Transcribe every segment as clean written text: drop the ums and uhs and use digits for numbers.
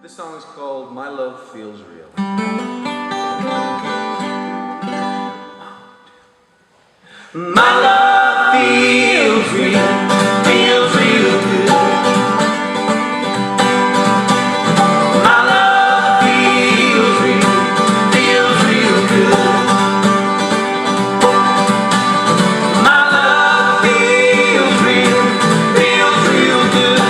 This song is called My Love Feels Real. My love feels real good. My love feels real good. My love feels real good.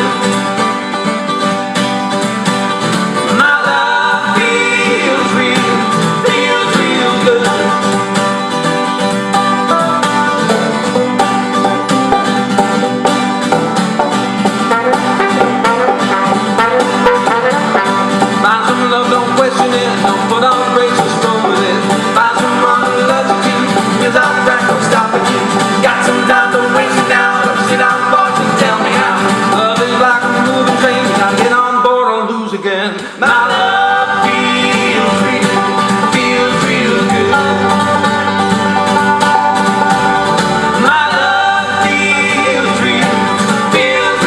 My love feels real good. Find some love, don't question it. Don't put on brakes, just roll with it. Find someone who loves you too. Without breath, don't stop at you. Got some time, don't waste it now. Don't sit down, boys, and tell me how. Love is like a moving train. Now get on board or lose again. My love feels real good. My love feels real good. Feels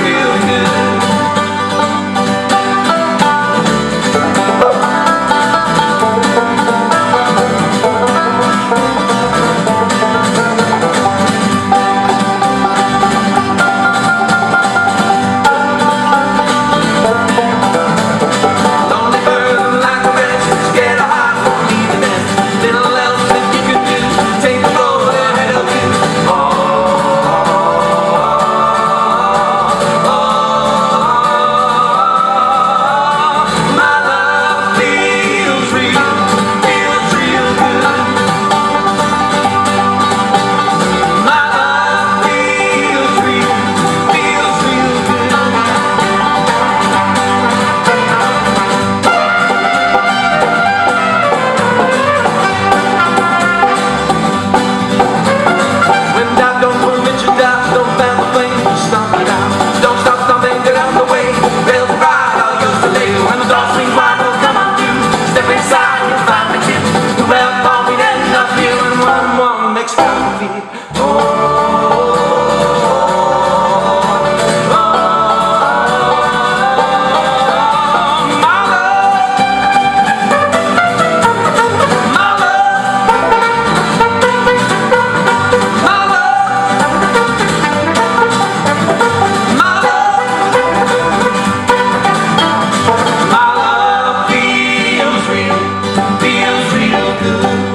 real good.